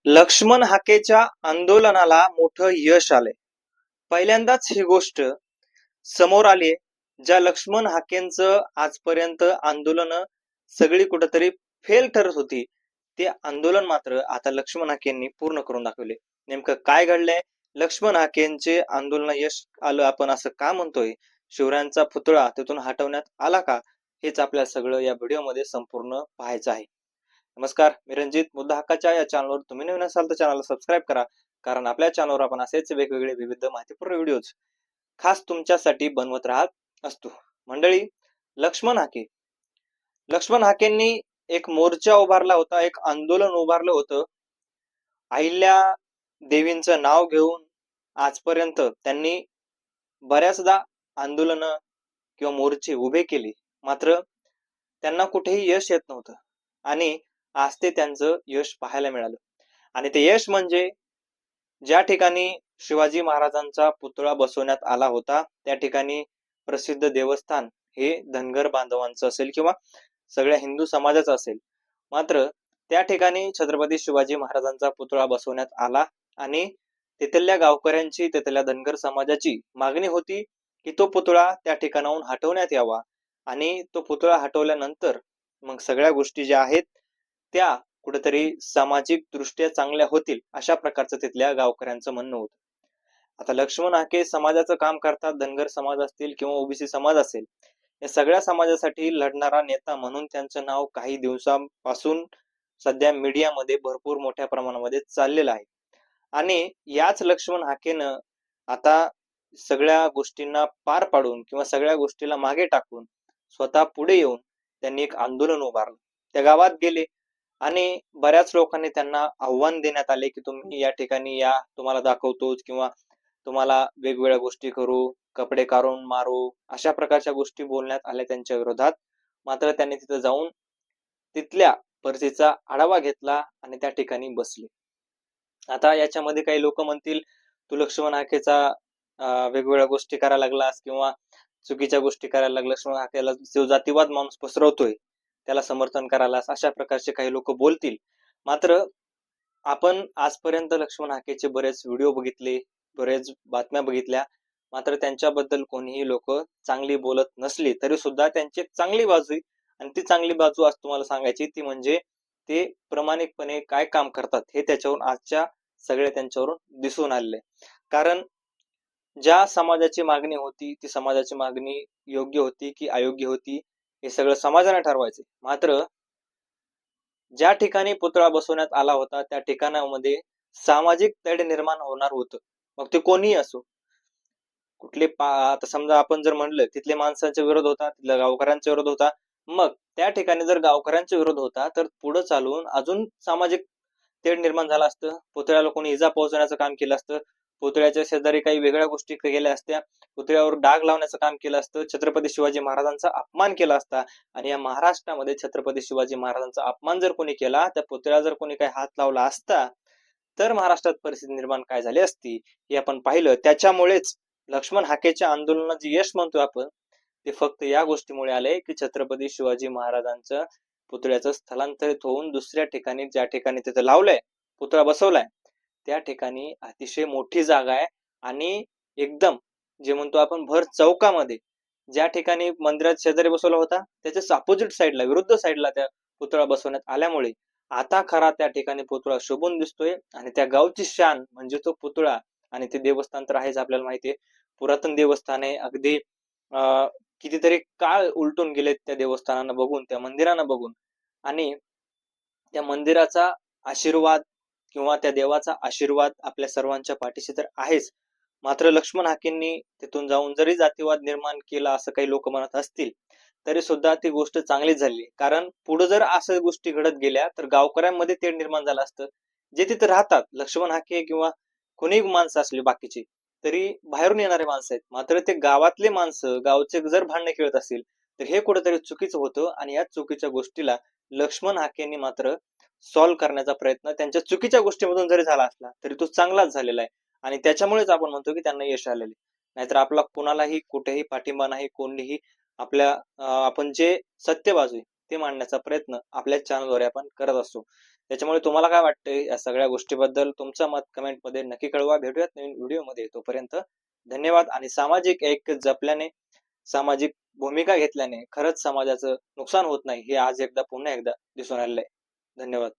लक्ष्मण हाकेच्या आंदोलनाला मोठं यश आलंय. पहिल्यांदाच ही गोष्ट समोर आली ज्या लक्ष्मण हाकेंचं आजपर्यंत आंदोलन सगळी कुठेतरी फेल ठरत होती, ते आंदोलन मात्र आता लक्ष्मण हाकेंनी पूर्ण करून दाखवले. नेमकं काय घडलंय? लक्ष्मण हाकेंचे आंदोलन यश आलं आपण असं का म्हणतोय? शिवरायांचा पुतळा तिथून हटवण्यात आला का? हेच आपल्याला सगळं या व्हिडिओमध्ये संपूर्ण पाहायचं आहे. नमस्कार, मी रणजित. मुद्दा हक्काच्या या चॅनलवर तुम्ही नवीन असाल तर चॅनलला सबस्क्राईब करा, कारण आपल्या चॅनलवर आपण असेच वेगवेगळे विविध माहितीपूर्ण व्हिडिओज खास तुमच्यासाठी बनवत राहत असतो. मंडळी, लक्ष्मण हाके लक्ष्मण हाकेंनी एक मोर्चा उभारला होता, एक आंदोलन उभारलं होतं. अहिल्या देवींचं नाव घेऊन आजपर्यंत त्यांनी बऱ्याचदा आंदोलन किंवा मोर्चे उभे केले, मात्र त्यांना कुठेही यश येत नव्हतं. आणि आज ते त्यांचं यश पाहायला मिळालं. आणि ते यश म्हणजे ज्या ठिकाणी शिवाजी महाराजांचा पुतळा बसवण्यात आला होता, त्या ठिकाणी प्रसिद्ध देवस्थान हे धनगर बांधवांचं असेल किंवा सगळ्या हिंदू समाजाचं असेल, मात्र त्या ठिकाणी छत्रपती शिवाजी महाराजांचा पुतळा बसवण्यात आला आणि तिथल्या गावकऱ्यांची, तिथल्या धनगर समाजाची मागणी होती की तो पुतळा त्या ठिकाणाहून हटवण्यात यावा. आणि तो पुतळा हटवल्यानंतर मग सगळ्या गोष्टी ज्या आहेत त्या कुठेतरी सामाजिक दृष्ट्या चांगल्या होतील, अशा प्रकारचं तिथल्या गावकऱ्यांचं म्हणणं होतं. आता लक्ष्मण हाके समाजाचं काम करतात. धनगर समाज असतील किंवा ओबीसी समाज असेल, या सगळ्या समाजासाठी लढणारा नेता म्हणून त्यांचं नाव काही दिवसांपासून सध्या मीडियामध्ये भरपूर मोठ्या प्रमाणामध्ये चाललेलं आहे. आणि याच लक्ष्मण हाकेनं आता सगळ्या गोष्टींना पार पाडून किंवा सगळ्या गोष्टीला मागे टाकून स्वतः पुढे येऊन त्यांनी एक आंदोलन उभारलं. त्या गावात गेले आणि बऱ्याच लोकांनी त्यांना आव्हान देण्यात आले की तुम्ही या ठिकाणी या, तुम्हाला दाखवतोच किंवा तुम्हाला वेगवेगळ्या गोष्टी करू, कपडे काढून मारू, अशा प्रकारच्या गोष्टी बोलण्यात आल्या त्यांच्या विरोधात. मात्र त्यांनी तिथे जाऊन तिथल्या परिस्थितीचा आढावा घेतला आणि त्या ठिकाणी बसले. आता याच्यामध्ये काही लोक म्हणतील, तू लक्ष्मण हाकेचा वेगवेगळ्या गोष्टी करायला लागलास किंवा चुकीच्या गोष्टी करायला लागलास, लक्ष्मण हाकेला जो जातीवाद माणूस पसरवतोय त्याला समर्थन करायलास, अशा प्रकारचे काही लोक बोलतील. मात्र आपण आजपर्यंत लक्ष्मण हाकेचे बरेच व्हिडिओ बघितले, बरेच बातम्या बघितल्या, मात्र त्यांच्याबद्दल कोणीही लोक चांगली बोलत नसली तरी सुद्धा त्यांची चांगली बाजू आहे. आणि ती चांगली बाजू आज तुम्हाला सांगायची ती म्हणजे ते प्रामाणिकपणे काय काम करतात हे त्याच्यावरून आजच्या सगळे त्यांच्यावरून दिसून आलेले. कारण ज्या समाजाची मागणी होती ती समाजाची मागणी योग्य होती की अयोग्य होती हे सगळं समाजाने ठरवायचे. मात्र ज्या ठिकाणी पुतळा बसवण्यात आला होता त्या ठिकाणामध्ये सामाजिक तेढ निर्माण होणार होतं, मग ते कोणीही असो. कुठले आता समजा आपण जर म्हणलं तिथले माणसांचा विरोध होता, तिथल्या गावकऱ्यांचा विरोध होता, मग त्या ठिकाणी जर गावकऱ्यांचा विरोध होता तर पुढे चालून अजून सामाजिक तेढ निर्माण झाला असतं. पुतळ्याला कोणी इजा पोहोचवण्याचं काम केलं असतं, पुतळ्याच्या शेजारी काही वेगळ्या गोष्टी केल्या असत्या, पुतळ्यावर डाग लावण्याचं काम केलं असतं, छत्रपती शिवाजी महाराजांचा अपमान केला असता. आणि या महाराष्ट्रामध्ये छत्रपती शिवाजी महाराजांचा अपमान जर कोणी केला, त्या पुतळ्याला जर कोणी काही हात लावला असता तर महाराष्ट्रात परिस्थिती निर्माण काय झाली असती हे आपण पाहिलं. त्याच्यामुळेच लक्ष्मण हाकेच्या आंदोलनाचे यश म्हणतो आपण, ते फक्त या गोष्टीमुळे आले की छत्रपती शिवाजी महाराजांचं पुतळ्याचं स्थलांतरित होऊन दुसऱ्या ठिकाणी, ज्या ठिकाणी तिथं लावलंय, पुतळा बसवलाय, त्या ठिकाणी अतिशय मोठी जागा आहे. आणि एकदम जे म्हणतो आपण भर चौकामध्ये, ज्या ठिकाणी मंदिरात शेजारी बसवला होता त्याच्याच अपोजिट साईडला, विरुद्ध साईडला त्या पुतळा बसवण्यात आल्यामुळे आता खरा त्या ठिकाणी पुतळा शोभून दिसतोय. आणि त्या गावची शान म्हणजे तो पुतळा. आणि ते देवस्थान तर आहेच, आपल्याला माहितीये, पुरातन देवस्थान आहे. अगदी कितीतरी काळ उलटून गेलेत त्या देवस्थानांना बघून, त्या मंदिरांना बघून. आणि त्या मंदिराचा आशीर्वाद किंवा त्या देवाचा आशीर्वाद आपल्या सर्वांच्या पाठीशी तर आहेच. मात्र लक्ष्मण हाकेंनी तिथून जाऊन जरी जातीवाद निर्माण केला असं काही लोक म्हणत असतील तरी सुद्धा ती गोष्ट चांगलीच झाली. कारण पुढे जर असं गोष्टी घडत गेल्या तर गावकऱ्यांमध्ये तेढ निर्माण झालं असतं. जे तिथे राहतात, लक्ष्मण हाके किंवा कोणी माणसं असली बाकीची, तरी बाहेरून येणारे माणसं आहेत, मात्र ते गावातले माणसं गावचे जर भांडणे खेळत असतील तर हे कुठेतरी चुकीचं होतं. आणि या चुकीच्या गोष्टीला लक्ष्मण हाकेंनी मात्र सॉल्व्ह करण्याचा प्रयत्न त्यांच्या चुकीच्या गोष्टीमधून जरी झाला असला तरी तो चांगलाच झालेला आहे. आणि त्याच्यामुळेच आपण म्हणतो की त्यांना यश आलेले. नाहीतर आपला कोणालाही कुठेही पाठिंबा नाही, कोणीही आपल्या आपण जे सत्य बाजू आहे ते मांडण्याचा प्रयत्न आपल्या चॅनलद्वारे आपण करत असतो. त्याच्यामुळे तुम्हाला काय वाटतंय या सगळ्या गोष्टीबद्दल तुमचं मत कमेंटमध्ये नक्की कळवा. भेटूयात नवीन व्हिडिओमध्ये. तोपर्यंत धन्यवाद. आणि सामाजिक ऐक्य जपल्याने, सामाजिक भूमिका घेतल्याने खरंच समाजाचं नुकसान होत नाही हे आज एकदा पुन्हा एकदा दिसून आलेलं आहे. धन्यवाद.